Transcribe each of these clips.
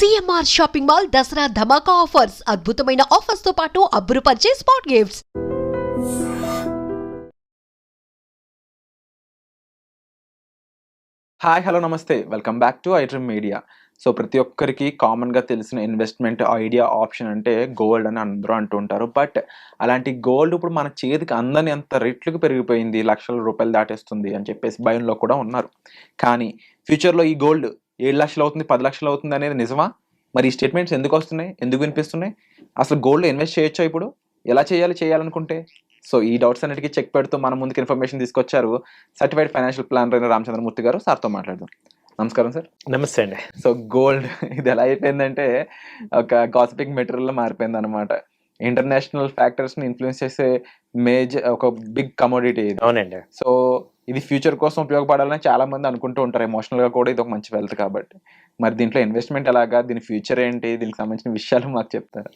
CMR shopping mall Dasara ధమాకా offers అద్భుతమైన offers తో పాటు అబ్బురుపరిచే స్పాట్ గిఫ్ట్స్. హాయ్ హలో నమస్తే, welcome back to iDream media. So ప్రతి ఒక్కరికి కామన్గా తెలిసిన ఇన్వెస్ట్మెంట్ ఐడియా ఆప్షన్ అంటే గోల్డ్ అని అందరూ అంటుంటారు. బట్ అలాంటి గోల్డ్ ఇప్పుడు మన చేతికి అందని అంత రేట్లకు పెరిగిపోయింది, లక్షల రూపాయలు దాటేస్తుంది అని చెప్పేసి భయంలో కూడా ఉన్నారు. కానీ ఫ్యూచర్లో ఈ గోల్డ్ 7 లక్షలు అవుతుంది, 10 లక్షలు అవుతుంది అనేది నిజమా? మరి ఈ స్టేట్మెంట్స్ ఎందుకు వస్తున్నాయి, ఎందుకు వినిపిస్తున్నాయి? అసలు గోల్డ్ ఇన్వెస్ట్ చేయొచ్చా? ఇప్పుడు ఎలా చేయాలనుకుంటే? సో ఈ డౌట్స్ అన్నిటికీ చెక్ పెడుతూ మన ముందుకు ఇన్ఫర్మేషన్ తీసుకొచ్చారు సర్టిఫైడ్ ఫైనాన్షియల్ ప్లానర్ అయిన రామచంద్రమూర్తి గారు. సార్తో మాట్లాడదాం. నమస్కారం సార్. నమస్తే అండి. సో గోల్డ్ ఇది ఎలా అయిపోయిందంటే ఒక గాసిపింగ్ మెటీరియల్ మారిపోయింది అనమాట. ఇంటర్నేషనల్ ఫ్యాక్టర్స్ ని ఇన్ఫ్లుయెన్స్ చేసే ఒక బిగ్ కమోడిటీ ఇది. అవునండి. సో ఇది ఫ్యూచర్ కోసం ఉపయోగపడాలని చాలా మంది అనుకుంటూ ఉంటారు. ఎమోషనల్ గా కూడా ఇది ఒక మంచి వెల్త్ కాబట్టి. మరి దీంట్లో ఇన్వెస్ట్మెంట్ ఎలాగా, దీని ఫ్యూచర్ ఏంటి, దీనికి సంబంధించిన విషయాలు మాకు చెప్తారు?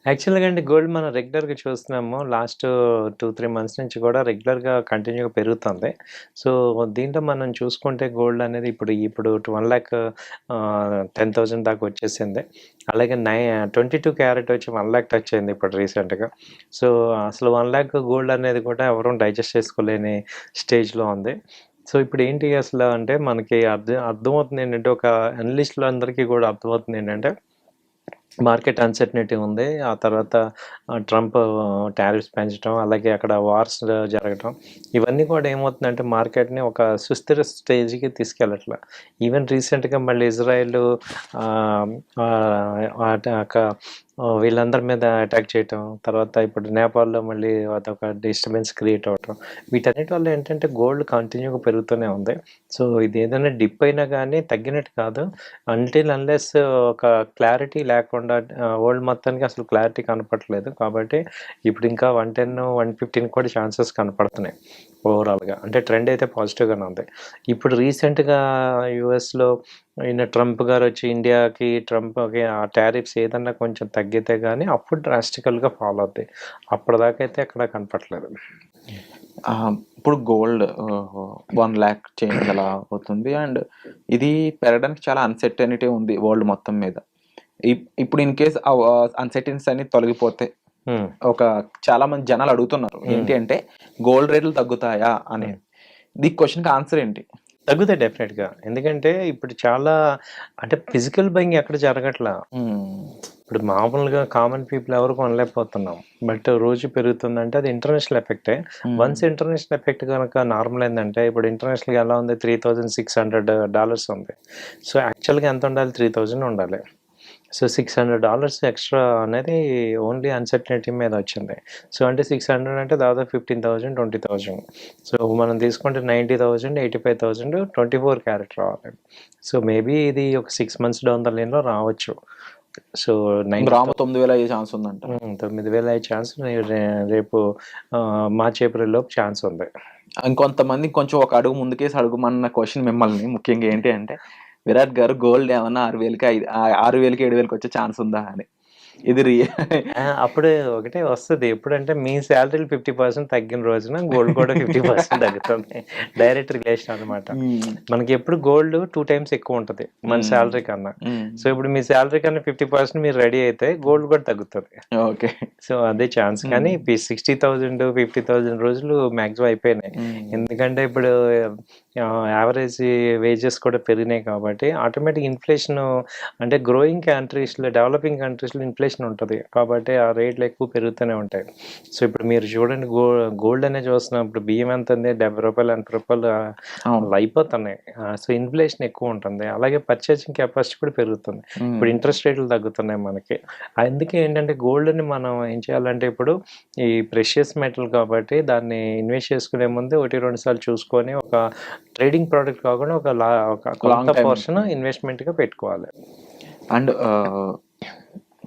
యాక్చువల్గా అండి, గోల్డ్ మనం రెగ్యులర్గా చూస్తున్నాము. లాస్ట్ 2-3 మంత్స్ నుంచి కూడా రెగ్యులర్గా కంటిన్యూగా పెరుగుతుంది. సో దీంట్లో మనం చూసుకుంటే గోల్డ్ అనేది ఇప్పుడు 1,10,000 దాకా వచ్చేసింది. అలాగే 22 క్యారెట్ వచ్చి 1 lakh టచ్ అయింది ఇప్పుడు రీసెంట్గా. సో అసలు 1 lakh గోల్డ్ అనేది కూడా ఎవరూ డైజెస్ట్ చేసుకోలేని స్టేజ్లో ఉంది. సో ఇప్పుడు ఏంటి అసలు అంటే మనకి అర్థమవుతుంది ఏంటంటే, ఒక అనలిస్టులు అందరికీ కూడా అర్థమవుతుంది ఏంటంటే, మార్కెట్ అన్సర్టనిటీ ఉంది. ఆ తర్వాత ట్రంప్ టారిఫ్స్ పెంచడం, అలాగే అక్కడ వార్స్ జరగడం, ఇవన్నీ కూడా ఏమవుతుందంటే మార్కెట్ని ఒక సుస్థిర స్టేజ్కి తీసుకెళ్ళట్లా. ఈవెన్ రీసెంట్గా మళ్ళీ ఇజ్రాయెల్ వీళ్ళందరి మీద అటాక్ చేయటం, తర్వాత ఇప్పుడు నేపాల్లో మళ్ళీ అదొక డిస్టర్బెన్స్ క్రియేట్ అవ్వటం, వీటన్నిటి వల్ల ఏంటంటే గోల్డ్ కంటిన్యూగా పెరుగుతూనే ఉంది. సో ఇది ఏదైనా డిప్ అయినా కానీ తగ్గినట్టు కాదు, అన్లెస్ ఒక క్లారిటీ లేకుండా వరల్డ్ మొత్తానికి అసలు క్లారిటీ కనపడట్లేదు. కాబట్టి ఇప్పుడు ఇంకా 110, 115 కూడా ఛాన్సెస్ కనపడుతున్నాయి ఓవరాల్గా. అంటే ట్రెండ్ అయితే పాజిటివ్గానే ఉంది. ఇప్పుడు రీసెంట్గా యూఎస్లో ట్రంప్ గారు వచ్చి ఇండియాకి ఆ టారిఫ్స్ ఏదన్నా కొంచెం తగ్గితే కానీ అప్పుడు డ్రాస్టికల్గా ఫాలో అవుతాయి. అప్పటిదాకా అయితే ఎక్కడ కనపట్లేదు. ఇప్పుడు గోల్డ్ 1 lakh చేంజ్ అలా అవుతుంది, అండ్ ఇది పెరగడానికి చాలా అన్సర్టనిటీ ఉంది వరల్డ్ మొత్తం మీద. ఇప్పుడు ఇన్ కేస్ అన్సర్టనిటీస్ అన్ని తొలగిపోతే చాలా మంది జనాలు అడుగుతున్నారు ఏంటి అంటే, గోల్డ్ రేట్లు తగ్గుతాయా అని. ఈ క్వశ్చన్కి ఆన్సర్ ఏంటి? తగ్గుతాయి డెఫినెట్గా. ఎందుకంటే ఇప్పుడు చాలా అంటే ఫిజికల్ బయింగ్ ఎక్కడ జరగట్లా. ఇప్పుడు మామూలుగా కామన్ పీపుల్ ఎవరు కొనలేకపోతున్నాం. బట్ రోజు పెరుగుతుందంటే అది ఇంటర్నేషనల్ ఎఫెక్టే. వన్స్ ఇంటర్నేషనల్ ఎఫెక్ట్ కనుక నార్మల్ అయిందంటే, ఇప్పుడు ఇంటర్నేషనల్గా ఎలా ఉంది, $3,600 ఉంది. సో యాక్చువల్గా ఎంత ఉండాలి? 3,000 ఉండాలి. సో $600 ఎక్స్ట్రా అనేది ఓన్లీ అన్సర్టనిటీ మీద వచ్చింది. సో అంటే 600 అంటే దాదాపు 15,000, 20,000. సో మనం తీసుకుంటే 90,000, 85,000 24 క్యారెట్ రావాలి. సో మేబీ ఇది ఒక 6 months డౌన్ ద లైన్లో రావచ్చు. సో 9,000 అయ్యే ఛాన్స్ ఉందంట. 9,000 అయ్యే ఛాన్స్ రేపు మార్చి ఏప్రిల్ లోపు ఛాన్స్ ఉంది. ఇంకొంతమంది కొంచెం ఒక అడుగు ముందుకేసి అడుగుమన్న క్వశ్చన్ మిమ్మల్ని ముఖ్యంగా ఏంటి అంటే, విరాట్ గారు గోల్డ్ ఏమన్నా 6,000కి 7,000కి వచ్చే ఛాన్స్ ఉందా అని. ఇది అప్పుడు ఒకటే వస్తుంది. ఎప్పుడంటే మీ శాలరీలు 50% తగ్గిన రోజున గోల్డ్ కూడా 50% తగ్గుతుంది. డైరెక్ట్ రిలేషన్ అనమాట. మనకి ఎప్పుడు గోల్డ్ 2 times ఎక్కువ ఉంటుంది మన శాలరీ కన్నా. సో ఇప్పుడు మీ శాలరీ కన్నా 50% మీరు రెడీ అయితే గోల్డ్ కూడా తగ్గుతుంది. ఓకే. సో అదే ఛాన్స్. కానీ 60,000, 50,000 రోజులు మ్యాక్సిమం అయిపోయినాయి. ఎందుకంటే ఇప్పుడు యావరేజ్ వేజెస్ కూడా పెరిగినాయి కాబట్టి ఆటోమేటిక్ ఇన్ఫ్లేషన్, అంటే గ్రోయింగ్ కంట్రీస్లో, డెవలపింగ్ కంట్రీస్లో ఇన్ఫ్లేషన్ ఉంటుంది కాబట్టి ఆ రేట్లు ఎక్కువ పెరుగుతూనే ఉంటాయి. సో ఇప్పుడు మీరు చూడండి, గోల్డ్ అనే చూస్తున్నాం. ఇప్పుడు బియ్యం ఎంత ఉంది? ₹70, ₹80 అయిపోతున్నాయి. సో ఇన్ఫ్లేషన్ ఎక్కువ ఉంటుంది. అలాగే పర్చేసింగ్ కెపాసిటీ కూడా పెరుగుతుంది. ఇప్పుడు ఇంట్రెస్ట్ రేట్లు తగ్గుతున్నాయి మనకి. అందుకే ఏంటంటే గోల్డ్ని మనం ఏం చేయాలంటే, ఇప్పుడు ఈ ప్రెషియస్ మెటల్ కాబట్టి దాన్ని ఇన్వెస్ట్ చేసుకునే ముందు 1-2 సార్లు చూసుకొని, ఒక ట్రేడింగ్ ప్రోడక్ట్ కాకుండా ఒక కొంత పోర్షన్ ఇన్వెస్ట్మెంట్గా పెట్టుకోవాలి. అండ్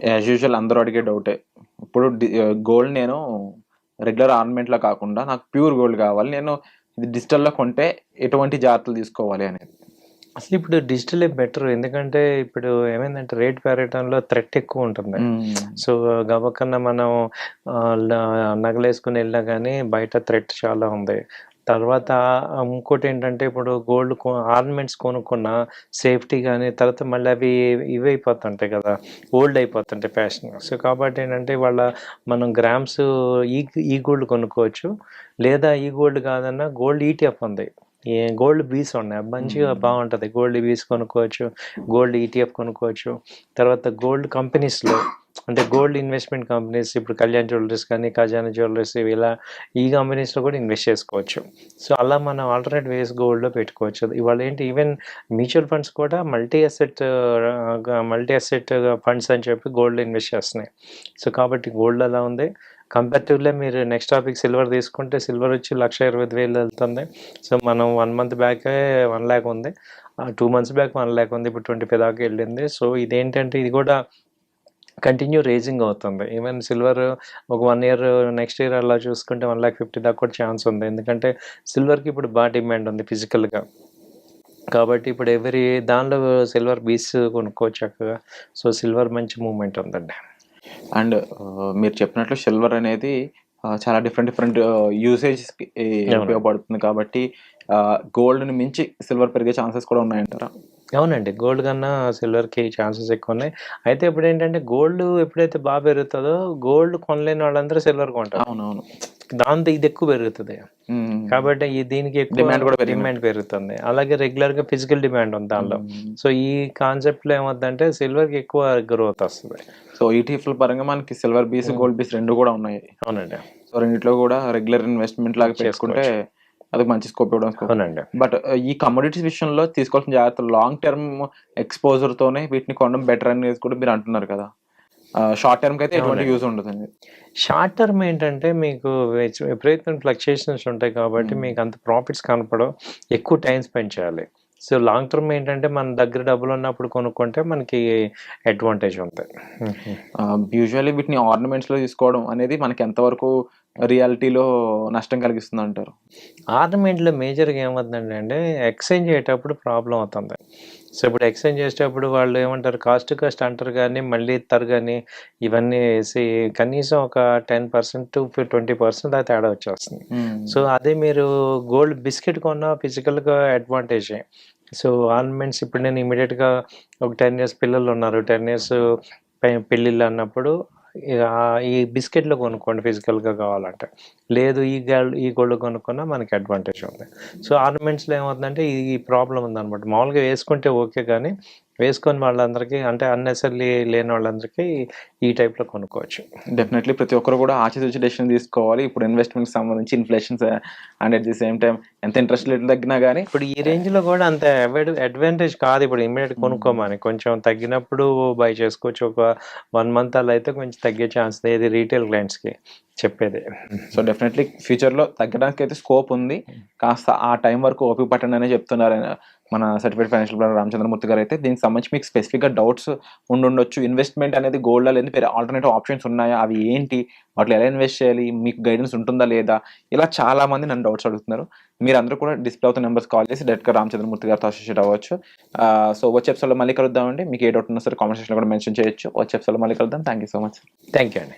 యాజ్ యూజువల్ అందరూ అడిగే డౌటే, ఇప్పుడు గోల్డ్ నేను రెగ్యులర్ ఆర్నమెంట్లో కాకుండా నాకు ప్యూర్ గోల్డ్ కావాలి, నేను ఇది డిజిటల్లో కొంటే ఎటువంటి జాగ్రత్తలు తీసుకోవాలి అనేది. అసలు ఇప్పుడు డిజిటలే బెటర్. ఎందుకంటే ఇప్పుడు ఏమైందంటే రేట్ పెరగడంలో థ్రెట్ ఎక్కువ ఉంటుంది. సో గబక్కన్నా మనం నగలేసుకుని వెళ్ళినా కానీ బయట థ్రెట్ చాలా ఉంది. తర్వాత ఇంకోటి ఏంటంటే ఇప్పుడు గోల్డ్ ఆర్నమెంట్స్ కొనుక్కున్న సేఫ్టీ కానీ తర్వాత మళ్ళీ అవి ఇవి అయిపోతుంటాయి కదా, ఓల్డ్ అయిపోతుంటాయి ఫ్యాషన్. సో కాబట్టి ఏంటంటే మనం గ్రామ్స్ ఈ గోల్డ్ కొనుక్కోవచ్చు, లేదా ఈ గోల్డ్ కాదన్నా గోల్డ్ ఈటీఎఫ్ ఉంది, గోల్డ్ బీస్ ఉన్నాయి మంచిగా బాగుంటుంది, గోల్డ్ బీస్ కొనుక్కోవచ్చు, గోల్డ్ ఈటీఎఫ్ కొనుక్కోవచ్చు. తర్వాత గోల్డ్ కంపెనీస్లో అంటే గోల్డ్ ఇన్వెస్ట్మెంట్ కంపెనీస్, ఇప్పుడు కళ్యాణ్ జ్యువెలరీస్ కానీ ఖజానా జ్యువెలరీస్ ఇలా ఈ కంపెనీస్లో కూడా ఇన్వెస్ట్ చేసుకోవచ్చు. సో అలా మనం ఆల్టర్నేట్ వేస్ గోల్డ్లో పెట్టుకోవచ్చు. ఇవాళ ఏంటి ఈవెన్ మ్యూచువల్ ఫండ్స్ కూడా మల్టీ అసెట్ ఫండ్స్ అని చెప్పి గోల్డ్లో ఇన్వెస్ట్ చేస్తున్నాయి. సో కాబట్టి గోల్డ్ అలా ఉంది. కంపారిటివ్లీ మీరు నెక్స్ట్ టాపిక్ సిల్వర్ తీసుకుంటే సిల్వర్ వచ్చి 1,20,000 వెళ్తుంది. సో మనం 1 month బ్యాకే 1 lakh ఉంది, 2 months బ్యాక్ 1 lakh ఉంది, ఇప్పుడు 25 దాకా వెళ్ళింది. సో ఇదేంటంటే ఇది కూడా కంటిన్యూ రేజింగ్ అవుతుంది. ఈవెన్ సిల్వర్ ఒక 1 year నెక్స్ట్ ఇయర్ అలా చూసుకుంటే 1,50,000 దాకా కూడా ఛాన్స్ ఉంది. ఎందుకంటే సిల్వర్కి ఇప్పుడు బాగా డిమాండ్ ఉంది ఫిజికల్గా. కాబట్టి ఇప్పుడు దానిలో సిల్వర్ బీస్ కొనుక్కోవచ్చు చక్కగా. సో సిల్వర్ మంచి మూమెంట్ ఉందండి. అండ్ మీరు చెప్పినట్లు సిల్వర్ అనేది చాలా డిఫరెంట్ యూసేజ్కి ఉపయోగపడుతుంది కాబట్టి గోల్డ్ని మించి సిల్వర్ పెరిగే ఛాన్సెస్ కూడా ఉన్నాయంటారా? అవునండి, గోల్డ్ కన్నా సిల్వర్కి ఛాన్సెస్ ఎక్కువ ఉన్నాయి. అయితే ఇప్పుడు ఏంటంటే గోల్డ్ ఎప్పుడైతే బాగా పెరుగుతుందో గోల్డ్ కొనలేని వాళ్ళందరూ సిల్వర్ కొంటారు. అవునవును, దాంతో ఇది ఎక్కువ పెరుగుతుంది కాబట్టి దీనికి ఎక్కువ డిమాండ్ పెరుగుతుంది. అలాగే రెగ్యులర్గా ఫిజికల్ డిమాండ్ ఉంది దానిలో. సో ఈ కాన్సెప్ట్లో ఏమవుతుందంటే సిల్వర్కి ఎక్కువ గ్రోత్ వస్తుంది. సో ఈటీఎఫ్ల పరంగా మనకి సిల్వర్ బీస్ గోల్డ్ బీస్ రెండు కూడా ఉన్నాయి. అవునండి. సో రెండిట్లో కూడా రెగ్యులర్ ఇన్వెస్ట్మెంట్ లాగా చేసుకుంటే అది మంచి స్కోప్ ఇవ్వడం. అవునండి. బట్ ఈ కమోడిటీస్ విషయంలో తీసుకోవాల్సిన జాగ్రత్తలు లాంగ్ టర్మ్ ఎక్స్పోజర్ తోనే వీటిని కొనడం బెటర్ అనేది కూడా మీరు అంటున్నారు కదా. షార్ట్ టర్మ్ కి అయితే ఎటువంటి యూజ్ ఉండదండి. షార్ట్ టర్మ్ ఏంటంటే మీకు విపరీతం ఫ్లక్చుయేషన్స్ ఉంటాయి కాబట్టి మీకు అంత ప్రాఫిట్స్ కనపడవు, ఎక్కువ టైం స్పెండ్ చేయాలి. సో లాంగ్ టర్మ్ ఏంటంటే మన దగ్గర డబ్బులు ఉన్నప్పుడు కొనుక్కుంటే మనకి అడ్వాంటేజ్ ఉంటుంది. యూజువల్లీ వీటిని ఆర్నమెంట్స్లో తీసుకోవడం అనేది మనకి ఎంతవరకు రియాలిటీలో నష్టం కలిగిస్తుంది అంటారు? ఆర్నమెంట్లో మేజర్గా ఏమవుతుందండి అంటే ఎక్స్చేంజ్ అయ్యేటప్పుడు ప్రాబ్లం అవుతుంది. సో ఇప్పుడు ఎక్స్చేంజ్ చేసేటప్పుడు వాళ్ళు ఏమంటారు కాస్ట్ అంటారు కానీ మళ్ళీ ఇస్తారు కానీ ఇవన్నీ వేసి కనీసం ఒక 10% to 20% దాకా తేడా వచ్చేస్తుంది. సో అదే మీరు గోల్డ్ బిస్కెట్ కొన్న ఫిజికల్గా అడ్వాంటేజే. సో ఆర్నమెంట్స్ ఇప్పుడు నేను ఇమీడియట్గా ఒక 10 years పిల్లలు ఉన్నారు, 10 years పెళ్ళిళ్ళు అన్నప్పుడు ఈ బిస్కెట్లో కొనుక్కోండి ఫిజికల్గా కావాలంటే, లేదు ఈ గోల్డ్ కొనుక్కున్నా మనకి అడ్వాంటేజ్ ఉంది. సో ఆర్నమెంట్స్లో ఏమవుతుందంటే ఈ ప్రాబ్లం ఉందన్నమాట. మామూలుగా వేసుకుంటే ఓకే కానీ వేసుకొని వాళ్ళందరికీ అంటే అన్నెసరీ లేని వాళ్ళందరికీ ఈ టైప్లో కొనుక్కోవచ్చు. డెఫినెట్లీ ప్రతి ఒక్కరు కూడా ఆచితూచి డెసిషన్ తీసుకోవాలి. ఇప్పుడు ఇన్వెస్ట్మెంట్కి సంబంధించి inflations and at the same time ఎంత ఇంట్రెస్ట్ రేట్లు తగ్గినా కానీ ఇప్పుడు ఈ రేంజ్లో కూడా అంత అడ్వాంటేజ్ కాదు. ఇప్పుడు ఇమీడియట్ కొనుక్కోమని కొంచెం తగ్గినప్పుడు బై చేసుకోవచ్చు. ఒక 1 month అలా అయితే కొంచెం తగ్గే ఛాన్స్ ఏది రీటైల్ క్లయింట్స్కి చెప్పేది. సో డెఫినెట్లీ ఫ్యూచర్లో తగ్గడానికి అయితే స్కోప్ ఉంది. కాస్త ఆ టైం వరకు ఓపిక పట్టండి అనే చెప్తున్నారు మన సర్టిఫైడ్ ఫైనాన్షియల్ ప్లానర్ రామచంద్రమూర్తి గారు. అయితే దీనికి సంబంధించి మీకు స్పెసిఫిక్గా డౌట్స్ ఉండొచ్చు. ఇన్వెస్ట్మెంట్ అనేది గోల్డ్ అనేది వేరే ఆల్టర్నేటివ్ ఆప్షన్స్ ఉన్నాయా, అవి ఏంటి, వాటిలో ఎలా ఇన్వెస్ట్ చేయాలి, మీకు గైడెన్స్ ఉంటుందా లేదా, ఇలా చాలా మంది నన్ను డౌట్స్ అడుగుతున్నారు. మీరు అందరూ కూడా డిస్ప్లే అవుతున్న నెంబర్స్ కాల్ చేసి డైరెక్ట్గా రామచంద్రమూర్తి గారితో అసోసియేట్ అవ్వచ్చు. సో వచ్చే ఎపిసోడ్లో మళ్ళీ కలుద్దామండి. మీకు ఏ డౌట్ ఉన్నా సరే కామెంట్ సెక్షన్లో కూడా మెన్షన్ చేయొచ్చు. వచ్చే ఎపిసోడ్లో మళ్ళీ కలుద్దాం. Thank you so much. Thank you అండి.